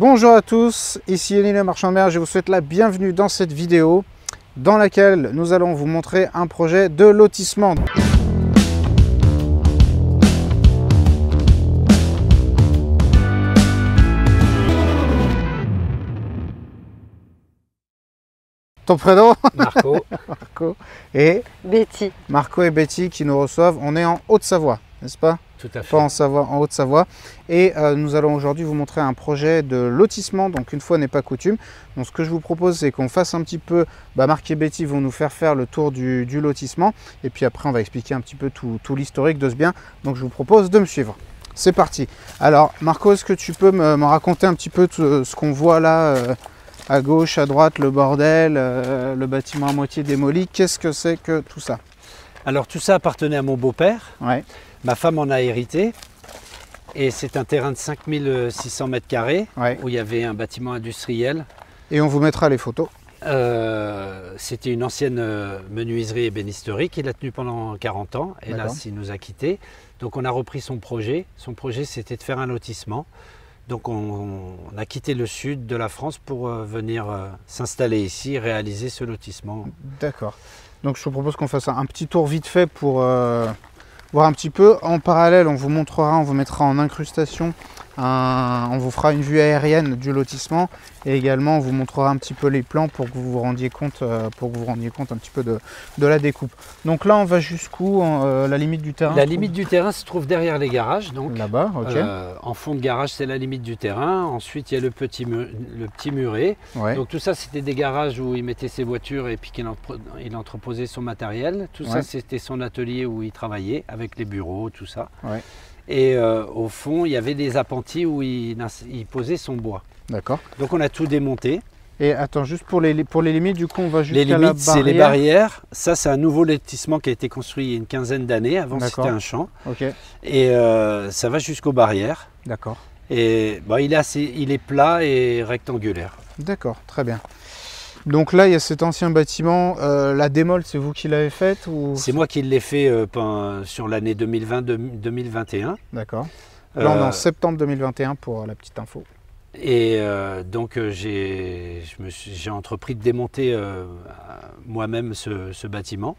Bonjour à tous, ici Elie le marchand de mer, je vous souhaite la bienvenue dans cette vidéo dans laquelle nous allons vous montrer un projet de lotissement. Ton prénom? Marco. Marco et Betty. Marco et Betty qui nous reçoivent. On est en Haute-Savoie, n'est-ce pas? Tout à fait. Pas en Savoie, en Haute-Savoie. Et nous allons aujourd'hui vous montrer un projet de lotissement. Donc une fois n'est pas coutume. Donc ce que je vous propose, c'est qu'on fasse un petit peu, Marc et Betty vont nous faire le tour du lotissement. Et puis après, on va expliquer un petit peu tout l'historique de ce bien. Donc je vous propose de me suivre. C'est parti. Alors Marco, est-ce que tu peux me raconter un petit peu ce qu'on voit là à gauche, à droite, le bordel, le bâtiment à moitié démoli? Qu'est-ce que c'est que tout ça? Alors tout ça appartenait à mon beau-père. Ouais. Ma femme en a hérité. Et c'est un terrain de 5600 mètres carrés Ouais. où il y avait un bâtiment industriel. Et on vous mettra les photos. C'était une ancienne menuiserie et bénisterie qui l'a tenue pendant 40 ans. Et là, il nous a quittés. Donc on a repris son projet. Son projet, c'était de faire un lotissement. Donc on a quitté le sud de la France pour venir s'installer ici et réaliser ce lotissement. D'accord. Donc je vous propose qu'on fasse un petit tour vite fait pour voir un petit peu. En parallèle, on vous montrera, on vous mettra en incrustation, on vous fera une vue aérienne du lotissement et également on vous montrera un petit peu les plans pour que vous vous rendiez compte, un petit peu de la découpe. Donc là, on va jusqu'où, la limite du terrain? La limite du terrain se trouve derrière les garages. Donc là-bas, ok. En fond de garage, c'est la limite du terrain. Ensuite, il y a le petit muret. Ouais. Donc tout ça, c'était des garages où il mettait ses voitures et puis qu'il entreposait son matériel. Tout ça, c'était son atelier où il travaillait avec les bureaux, tout ça. Ouais. Et au fond, il y avait des appentis où il posait son bois. D'accord. Donc on a tout démonté. Et attends, juste pour les limites, du coup, on va jusqu'à Les la barrière. limites, c'est les barrières. Ça, c'est un nouveau lotissement qui a été construit il y a une quinzaine d'années. Avant, c'était un champ. Ok. Et ça va jusqu'aux barrières. D'accord. Et il est plat et rectangulaire. D'accord, très bien. Donc là, il y a cet ancien bâtiment. La démol, c'est vous qui l'avez faite ou... C'est moi qui l'ai fait sur l'année 2020-2021. D'accord. Là, on est en septembre 2021 pour la petite info. Et donc j'ai entrepris de démonter moi-même ce bâtiment.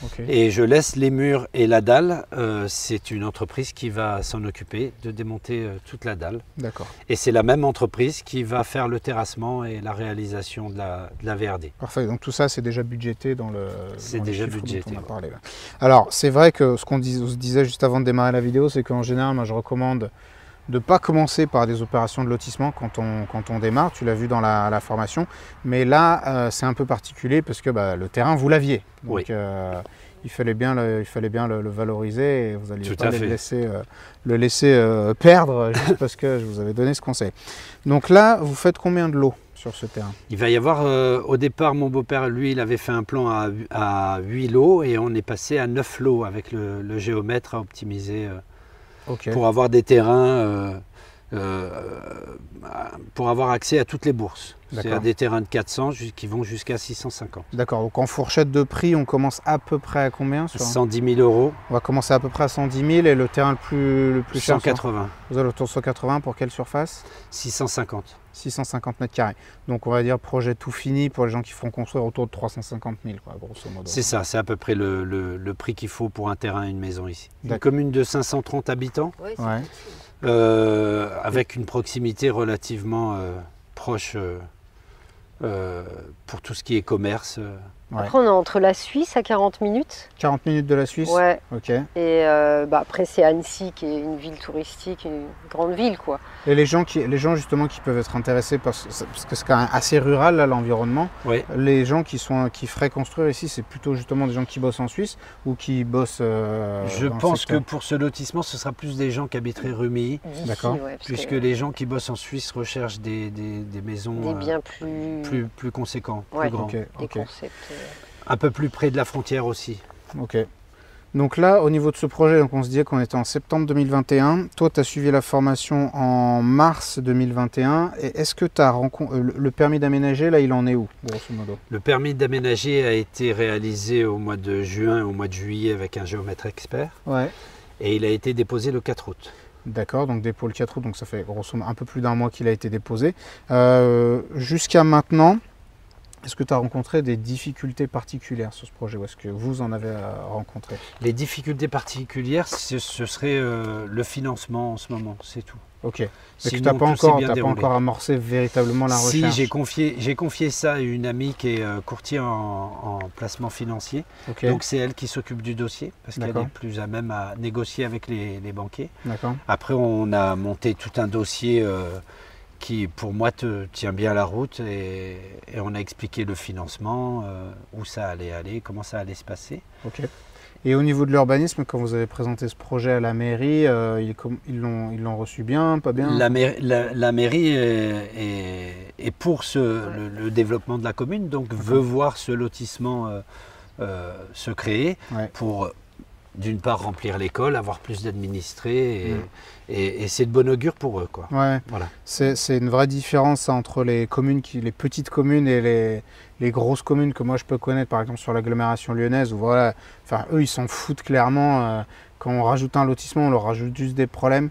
Okay. Et je laisse les murs et la dalle. C'est une entreprise qui va s'en occuper de démonter toute la dalle. D'accord. Et c'est la même entreprise qui va faire le terrassement et la réalisation de la VRD. Parfait, donc tout ça c'est déjà budgété dans le... C'est déjà budgété. On a parlé, là. Alors c'est vrai que ce qu'on se disait juste avant de démarrer la vidéo, c'est qu'en général, moi je recommande de ne pas commencer par des opérations de lotissement quand on démarre, tu l'as vu dans la formation, mais là c'est un peu particulier parce que le terrain vous l'aviez, donc oui. Il fallait bien le valoriser et vous n'alliez pas le laisser perdre juste parce que je vous avais donné ce conseil. Donc là, vous faites combien de lots sur ce terrain? Il va y avoir, au départ, mon beau-père, lui, il avait fait un plan à 8 lots et on est passé à 9 lots avec le géomètre à optimiser. Okay. Pour avoir des terrains, pour avoir accès à toutes les bourses. C'est des terrains de 400 qui vont jusqu'à 650. D'accord, donc en fourchette de prix, on commence à peu près à combien? 110 000 euros. On va commencer à peu près à 110 000 et le terrain le plus cher? 180. Vous allez autour de 180 pour quelle surface? 650. 650 mètres carrés. Donc on va dire projet tout fini pour les gens qui feront construire autour de 350 000, quoi, grosso modo. C'est ça, c'est à peu près le prix qu'il faut pour un terrain et une maison ici. Une commune de 530 habitants, avec une proximité relativement proche pour tout ce qui est commerce. Après, on est entre la Suisse à 40 minutes. 40 minutes de la Suisse? Ouais. Ok. Et après, c'est Annecy qui est une ville touristique, une grande ville, quoi. Et les gens justement qui peuvent être intéressés parce que c'est quand même assez rural là l'environnement. Oui. Les gens qui feraient construire ici, c'est plutôt justement des gens qui bossent en Suisse ou qui bossent. Je pense que pour ce lotissement, ce sera plus des gens qui habiteraient Rumilly. D'accord. Ouais, puisque les gens qui bossent en Suisse recherchent des maisons des biens plus conséquents, ouais, plus grands. Okay. Des concepts. Un peu plus près de la frontière aussi. Ok. Donc là, au niveau de ce projet, donc on se disait qu'on était en septembre 2021. Toi, tu as suivi la formation en mars 2021. Et est-ce que tu as le permis d'aménager, là, il en est où, grosso modo? Le permis d'aménager a été réalisé au mois de juin et au mois de juillet avec un géomètre expert. Ouais. Et il a été déposé le 4 août. D'accord, donc dépôt le 4 août, donc ça fait grosso modo un peu plus d'un mois qu'il a été déposé. Jusqu'à maintenant, est-ce que tu as rencontré des difficultés particulières sur ce projet ou est-ce que vous en avez rencontré? Les difficultés particulières, ce serait le financement en ce moment, c'est tout. Ok. Mais sinon, tu n'as pas encore amorcé véritablement la recherche? Si, j'ai confié ça à une amie qui est courtier en placement financier. Okay. Donc c'est elle qui s'occupe du dossier parce qu'elle est plus à même à négocier avec les banquiers. Après, on a monté tout un dossier qui, pour moi, tient bien la route et on a expliqué le financement, où ça allait aller, comment ça allait se passer. Ok. Et au niveau de l'urbanisme, quand vous avez présenté ce projet à la mairie, ils l'ont reçu bien, pas bien? La mairie est pour le développement de la commune, donc veut voir ce lotissement se créer pour, d'une part, remplir l'école, avoir plus d'administrés, et c'est de bon augure pour eux, quoi. Ouais. Voilà. C'est une vraie différence entre les communes, les petites communes et les grosses communes que moi je peux connaître, par exemple sur l'agglomération lyonnaise, où voilà, enfin eux ils s'en foutent clairement. Quand on rajoute un lotissement, on leur rajoute juste des problèmes.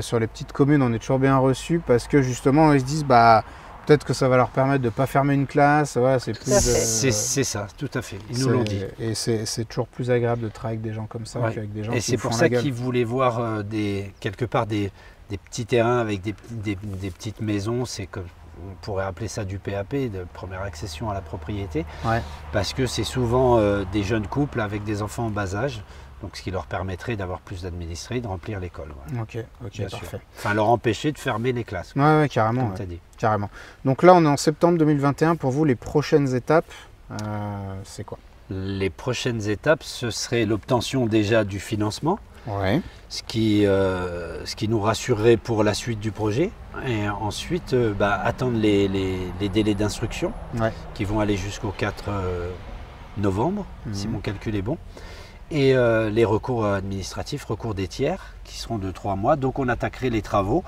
Sur les petites communes, on est toujours bien reçu parce que justement ils se disent peut-être que ça va leur permettre de ne pas fermer une classe. Voilà, c'est plus. C'est ça, tout à fait. Ils nous l'ont dit. Et c'est toujours plus agréable de travailler avec des gens comme ça qu'avec des gens qui font la gueule. Et c'est pour ça qu'ils voulaient voir quelque part des petits terrains avec des petites maisons. C'est comme on pourrait appeler ça du PAP, de première accession à la propriété, parce que c'est souvent des jeunes couples avec des enfants en bas âge. Donc, ce qui leur permettrait d'avoir plus d'administrés, de remplir l'école. Ok, parfait. Enfin, leur empêcher de fermer les classes. Oui, carrément. Comme tu as dit. Carrément. Donc là, on est en septembre 2021. Pour vous, les prochaines étapes, c'est quoi? Les prochaines étapes, ce serait l'obtention déjà du financement. Ce qui nous rassurerait pour la suite du projet. Et ensuite, attendre les délais d'instruction qui vont aller jusqu'au 4 novembre, si mon calcul est bon. Et les recours administratifs, recours des tiers, qui seront de 3 mois. Donc on attaquerait les travaux,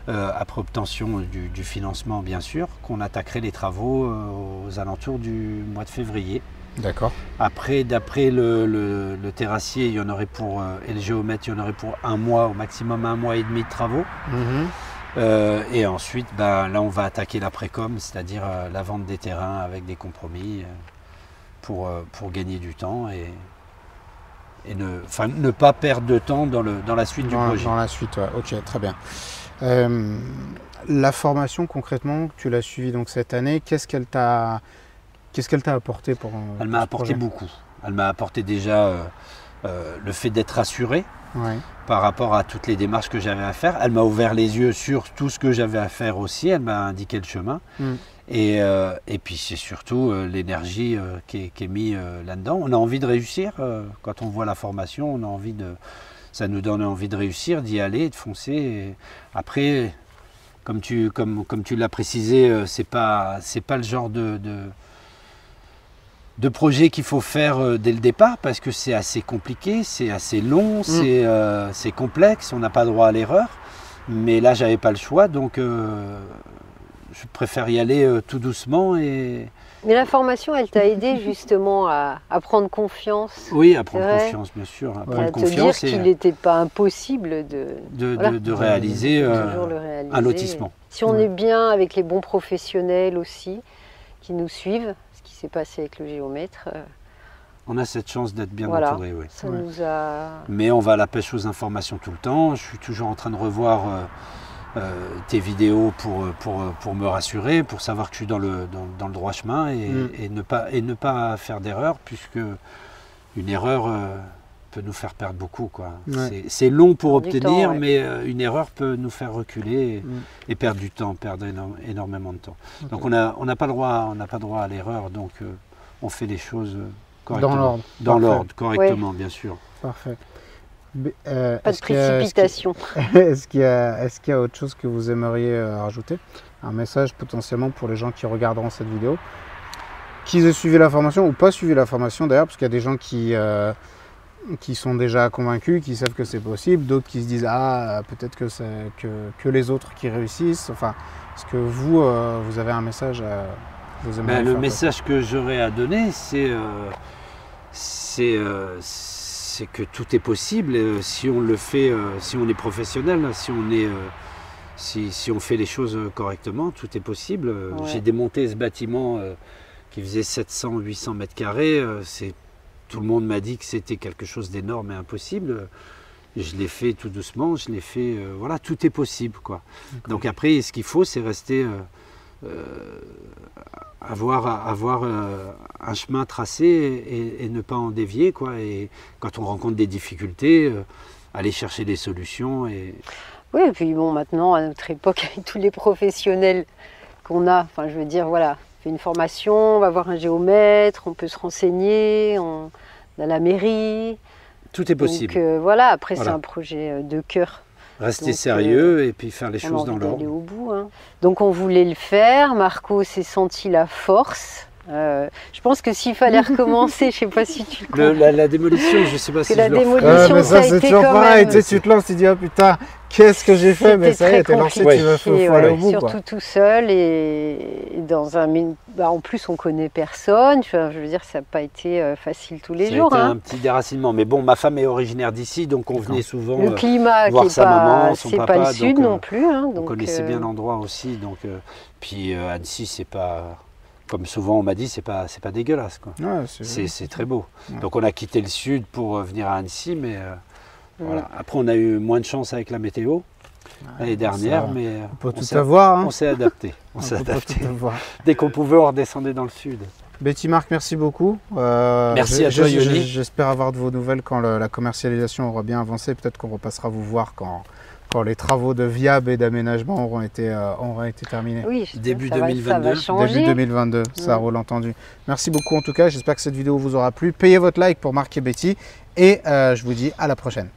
après obtention du financement bien sûr, qu'on attaquerait les travaux aux alentours du mois de février. D'accord. Après, d'après le terrassier, il y en aurait pour, et le géomètre, il y en aurait pour 1 mois, au maximum 1 mois et demi de travaux. Et ensuite, là on va attaquer l'après-com, c'est-à-dire la vente des terrains avec des compromis pour gagner du temps et ne pas perdre de temps dans la suite du projet. Dans la suite, ok, très bien. La formation, concrètement, tu l'as suivie donc cette année, qu'est-ce qu'elle t'a apporté pour Elle m'a apporté beaucoup. Elle m'a apporté déjà le fait d'être rassuré par rapport à toutes les démarches que j'avais à faire. Elle m'a ouvert les yeux sur tout ce que j'avais à faire aussi. Elle m'a indiqué le chemin. Et puis c'est surtout l'énergie qui est mise là-dedans. On a envie de réussir. Quand on voit la formation, ça nous donne envie de réussir, d'y aller, de foncer. Et après, comme tu l'as précisé, c'est pas le genre de projet qu'il faut faire dès le départ parce que c'est assez compliqué, c'est assez long, c'est complexe, on n'a pas droit à l'erreur. Mais là, j'avais pas le choix, donc je préfère y aller tout doucement. Mais la formation, elle t'a aidé justement à prendre confiance. Oui, à prendre confiance, bien sûr. À prendre confiance te dire qu'il n'était pas impossible de réaliser un lotissement. Si on est bien avec les bons professionnels aussi, qui nous suivent, ce qui s'est passé avec le géomètre. On a cette chance d'être bien entouré. Ça nous a... Mais on va à la pêche aux informations tout le temps. Je suis toujours en train de revoir tes vidéos pour me rassurer, pour savoir que je suis dans le droit chemin et ne pas faire d'erreur, puisque une erreur peut nous faire perdre beaucoup. C'est long pour obtenir, mais une erreur peut nous faire reculer et perdre du temps, perdre énormément de temps. Donc on n'a pas le droit à l'erreur, donc on fait les choses correctement. Dans l'ordre, correctement, bien sûr. Parfait. Pas de précipitation. Est-ce qu'il y a autre chose que vous aimeriez rajouter? Un message potentiellement pour les gens qui regarderont cette vidéo, qu'ils aient suivi la formation ou pas suivi la formation d'ailleurs, parce qu'il y a des gens qui sont déjà convaincus, qui savent que c'est possible, d'autres qui se disent peut-être que c'est que les autres qui réussissent. Enfin, est-ce que vous avez un message à vous aimeriez le message que j'aurais à donner, c'est c'est que tout est possible si on le fait, si on est professionnel, si on fait les choses correctement, tout est possible. Ouais. J'ai démonté ce bâtiment qui faisait 700-800 mètres carrés. Tout le monde m'a dit que c'était quelque chose d'énorme et impossible. Je l'ai fait tout doucement, je l'ai fait, voilà, tout est possible, quoi. Donc après, ce qu'il faut, c'est rester, avoir un chemin tracé et ne pas en dévier, quoi. Et quand on rencontre des difficultés, aller chercher des solutions. Oui, et puis bon, maintenant, à notre époque, avec tous les professionnels qu'on a, enfin, je veux dire, voilà, on fait une formation, on va voir un géomètre, on peut se renseigner, on a la mairie. Tout est possible. Donc voilà, après Voilà. c'est un projet de cœur. Rester Donc, sérieux et puis faire les On a choses envie dans d'aller l'ordre. au bout. Hein. Donc on voulait le faire, Marco s'est senti la force. Je pense que s'il fallait recommencer, je ne sais pas si tu le comprends. La démolition, je ne sais pas si la je le referai. démolition, mais ça a c'est été toujours quand pareil, même- tu sais, tu te lances, tu dis oh putain, qu'est-ce que j'ai fait, mais C'était ça y est, très t'es lancé, compliqué, faut aller au bout, surtout quoi. tout seul et dans un en plus on connaît personne. Enfin, je veux dire, ça n'a pas été facile tous les Ça a jours. été Hein. un petit déracinement. Mais bon, ma femme est originaire d'ici, donc on venait souvent. Le climat voir qui est sa pas, maman, son c'est pas papa, le sud donc, non plus. Hein, on donc, connaissait bien l'endroit aussi. Donc, puis Annecy, c'est pas. Comme souvent on m'a dit, c'est pas dégueulasse, quoi. Ouais, C'est très beau. Ouais. Donc on a quitté le sud pour venir à Annecy, mais voilà. Après on a eu moins de chance avec la météo l'année dernière, ça, mais on peut on tout s'est- avoir. Hein. on s'est adapté. On On s'est peut pas adapté. tout avoir. Dès qu'on pouvait, on redescendait dans le sud. Betty Marc, merci beaucoup. Merci à toi, Yoni. J'espère avoir de vos nouvelles quand la commercialisation aura bien avancé. Peut-être qu'on repassera vous voir quand les travaux de viab et d'aménagement auront été terminés. Oui, j'espère Début que ça va 2022. changer. Début 2022, ça roule entendu. Merci beaucoup en tout cas, j'espère que cette vidéo vous aura plu. Payez votre like pour Marc et Betty et je vous dis à la prochaine.